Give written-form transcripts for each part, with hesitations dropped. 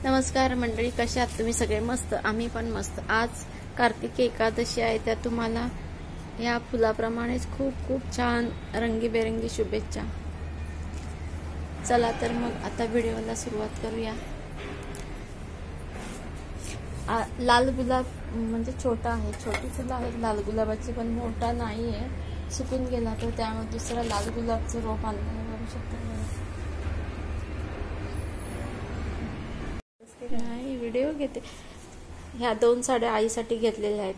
नमस्कार मंडळी, कशा आहात तुम्ही सगळे? मस्त, आम्ही पण मस्त। आज कार्तिकी एकादशी आहे, त्या तुम्हाला या फुलाप्रमाणेच खूप खूप छान रंगीबेरंगी शुभेच्छा। चला तर मग आता व्हिडिओला सुरुवात करूया। लाल गुलाब म्हणजे छोटा आहे, छोटी फुलं आहेत लाल गुलाबाची, पण मोठा नाही आहे, सुकून गेला तो, त्यामुळे दुसरा लाल गुलाबचं रोप आणलं बघू शकता। नाही व्हिडिओ घेते। ह्या 2 साड्या आईसाठी घेतलेल्या आहेत,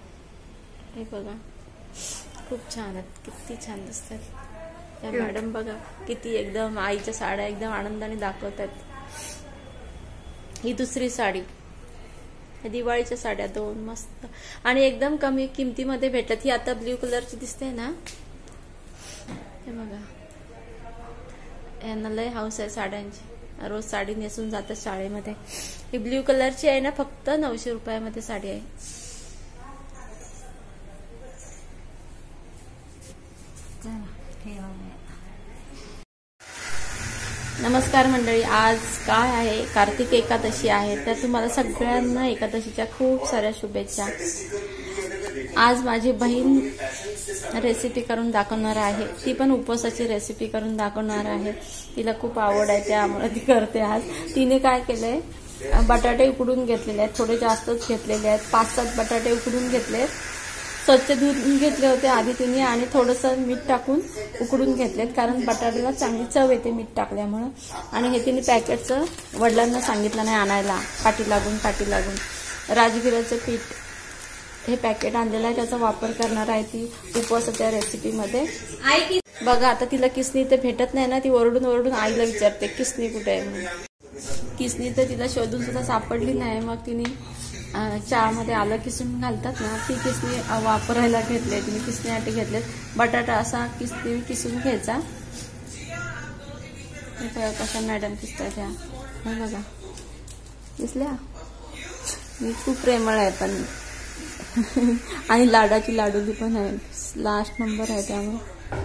हे बघा खूप छान आहेत, किती छान दिसतात। या मॅडम बघा किती एकदम आईच्या साड्या एकदम आनंदाने दाखवतात। ही दुसरी साडी, दिवाळीच्या साड्या 2 मस्त आणि एकदम कमी किमतीमध्ये भेटतात। ही आता ब्ल्यू कलरची दिसते ना, हे बघा, यांना लय हाऊस आहे साड्यांची, रोज साडी नेसून जातात शाळेमध्ये। ही ब्ल्यू कलरची आहे ना, फक्त 900 रुपयामध्ये साडी आहे। नमस्कार मंडळी, आज काय आहे? कार्तिक एकादशी आहे, तर तुम्हाला सगळ्यांना एकादशीच्या खूप साऱ्या शुभेच्छा। आज माझी बहीण रेसिपी करून दाखवणार आहे, ती पण उपवासाची रेसिपी करून दाखवणार आहे। तिला खूप आवड आहे, त्यामुळे ती करते। आज तिने काय केलंय, बटाटे उकडून घेतलेले आहेत, थोडे जास्तच घेतलेले आहेत, 5-7 बटाटे उकडून घेतले, स्वच्छ धुवून घेतले होते आधी तिने, आणि थोडंसं मीठ टाकून उकडून घेतलेत, कारण बटाट्याला चांगली चव येते मीठ टाकल्यामुळं। आणि हे तिने पॅकेटचं वडिलांना सांगितलं नाही आणायला, पाठी लागून राजगिराचं पीठ हे पॅकेट आणलेलं आहे, त्याचा वापर करणार आहे ती उपवासाच्या रेसिपीमध्ये। बघा आता तिला किसणी ते भेटत नाही ना, ती ओरडून आईला विचारते किसणी कुठे आहे म्हणून। किसणी तर तिला शोधून सुद्धा सापडली नाही, मग तिने चहामध्ये आलं किसून घालतात ना, ती किसणी वापरायला घेतले, तिने किसणीसाठी घेतले। बटाटा असा किसणी किसून घ्यायचा, कशा मॅडम किसतात ह्या, हे बघा दिसल्या, मी खूप प्रेमळ आहे पण आणि लाडाची लाडूली पण आहे, लास्ट नंबर आहे, त्यामुळे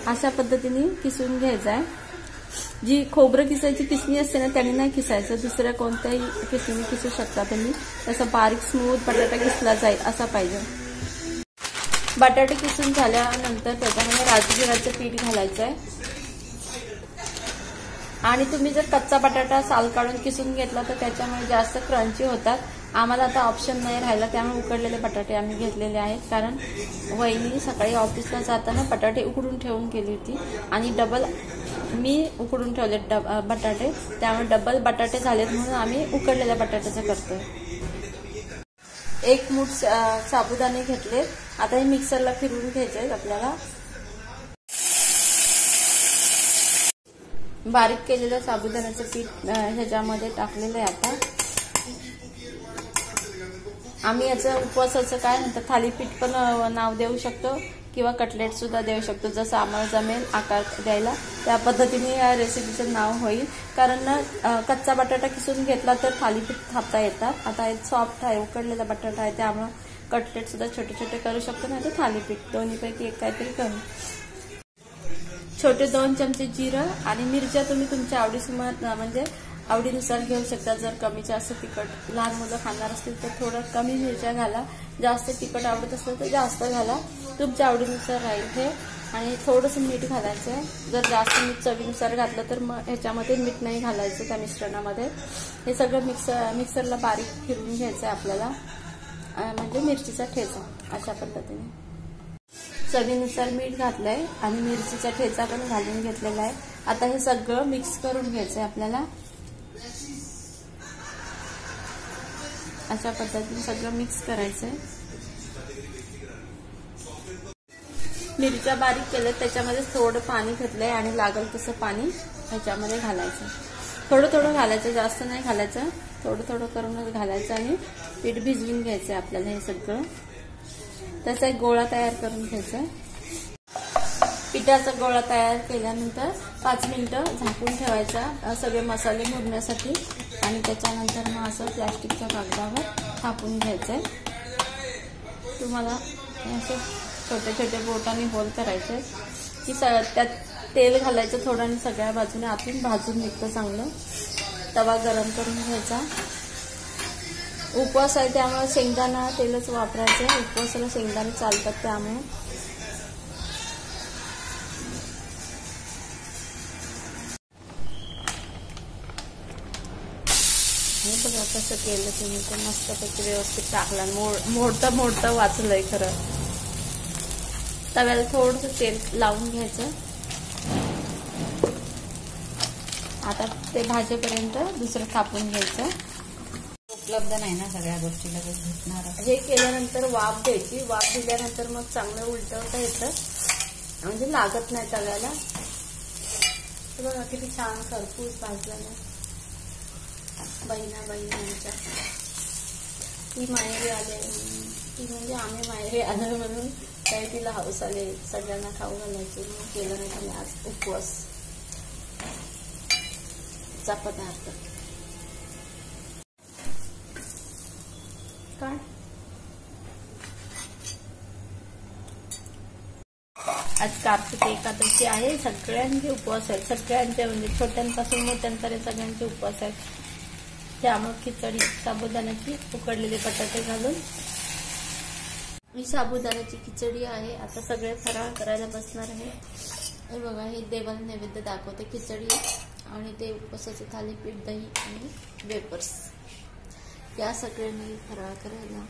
अशा पद्धतीने किसून घ्यायचं आहे। जी खोबरं किसायची किसणी असते ना, त्याने नाही किसायचं, दुसऱ्या कोणत्याही किसणीने किसू शकता तुम्ही, तसा बारीक स्मूथ बटाटा किसला जाईल असा पाहिजे। बटाटे किसून झाल्यानंतर त्याच्यामध्ये राजगिराचं पीठ घालायचं आहे, आणि तुम्ही जर कच्चा बटाटा साल काढून किसून घेतला तर त्याच्यामुळे जास्त क्रंची होतात। आम्हाला आता ऑप्शन नाही राहिला, त्यामुळे उकडलेले बटाटे आम्ही घेतलेले आहेत, कारण वहिनी सकाळी ऑफिसला जाताना बटाटे उकडून ठेवून गेली होती, आणि डबल मी उकडून ठेवले बटाटे, त्यामुळे डबल बटाटे झालेत, म्हणून आम्ही उकडलेल्या बटाट्याचं करतोय। 1 मूठ साबुदाणे घेतले, आता हे मिक्सरला फिरवून घ्यायचे आपल्याला। बारीक केलेलं साबुदाण्याचं पीठ ह्याच्यामध्ये टाकलेलं आहे। आता आम्ही याचं उपवासाचं काय म्हणतात, थालीपीठ पण नाव देऊ शकतो, किंवा कटलेट सुद्धा देऊ शकतो, जसं आम्हाला जमेल आकार द्यायला त्या पद्धतीने या रेसिपीचं नाव होईल। कारण ना कच्चा बटाटा किसून घेतला तर थालीपीठ थापता येतात, आता हे सॉफ्ट आहे, उकडलेला बटाटा आहे, त्यामुळे कटलेट सुद्धा छोटे छोटे करू शकतो, नाही तर थालीपीठ, दोन्हीपैकी एक काहीतरी करू। छोटे 2 चमचे जिरं आणि मिरच्या तुम्ही तुमच्या आवडीनुसार घेऊ शकता। जर कमी जास्त तिखट लहान मुलं खाणार असतील तर थोडं कमी मिरच्या घाला, जास्त तिखट आवडत असेल तर जास्त घाला, तुमच्या आवडीनुसार राहील हे। आणि थोडंसं मीठ घालायचं आहे, जर जास्त मीठ चवीनुसार घातलं तर मग ह्याच्यामध्ये मीठ नाही घालायचं त्या मिश्रणामध्ये। हे सगळं मिक्सरला बारीक फिरवून घ्यायचं आहे आपल्याला, म्हणजे मिरचीचा ठेचा अशा पद्धतीने। चवीनुसार मीठ घातलंय आणि मिरचीचा ठेचा पण घालून घेतलेला आहे। आता हे सगळं मिक्स करून घ्यायचं आहे आपल्याला, अशा पद्धतीने सगळं मिक्स करायचंय। मिरच्या बारीक केलं, त्याच्यामध्ये थोडं पाणी घेतलंय, आणि लागल तसं पाणी ह्याच्यामध्ये घालायचं, थोडं घालायचं, जास्त नाही घालायचं, थोडं करूनच घालायचं, आणि पीठ भिजवून घ्यायचंय आपल्याला। हे सगळं त्याचा एक गोळा तयार करून घ्यायचा। पिठाचा गोळा तयार केल्यानंतर 5 मिनिटं झाकून ठेवायचा सगळे मसाले मुरण्यासाठी, आणि त्याच्यानंतर मग असं प्लास्टिकच्या कागदावर थापून घ्यायचंय। तुम्हाला असे छोटे छोटे बोटाने होल करायचे, की त्यात तेल घालायचं थोडं, आणि सगळ्या बाजूने आतून भाजून निघतं चांगलं। तवा गरम करून घ्यायचा. उपवास आहे त्यामुळे शेंगदाणा तेलच वापरायचं. उपवासाला शेंगदाणे चालतात त्यामुळे. हे बघा कसं केलं तुम्ही, तर मस्तपैकी व्यवस्थित टाकला. मोडतं वाचलंय खरं. तव्याला थोडंसं तेल लावून घ्यायचं. आता ते भाजेपर्यंत दुसरं थापून घ्यायचं. उपलब्ध नाही ना सगळ्या गोष्टी लगेच भेटणार. हे केल्यानंतर वाफ द्यायची. वाफ दिल्यानंतर मग चांगलं उलटवता येतं, म्हणजे लागत नाही तव्याला. बघा किती छान खरपूस भाजला ना. बहिणांच्या ती माहेरी आले, ती म्हणजे आम्ही माहेरी आलो म्हणून काही तिला हौस आले सगळ्यांना खाऊ घालायची. मग केलं नाही तिने आज उपवासचा पदार्थ. काय आज कार्तिक एकादशी आहे. सगळ्यांचे उपवास आहेत. सगळ्यांचे म्हणजे छोट्यांपासून मोठ्यांपर्यंत सगळ्यांचे उपवास आहेत. त्यामुळे खिचडी साबुदाण्याची, उकडलेले बटाटे घालून ही साबुदाण्याची खिचडी आहे. आता सगळे फराळ करायला बसणार आहे. हे बघा, हे देवाला नैवेद्य दाखवते खिचडी, आणि ते उपवासाचे थालीपीठ, दही आणि वेपर्स, या सगळ्यांनी फराळ करायला.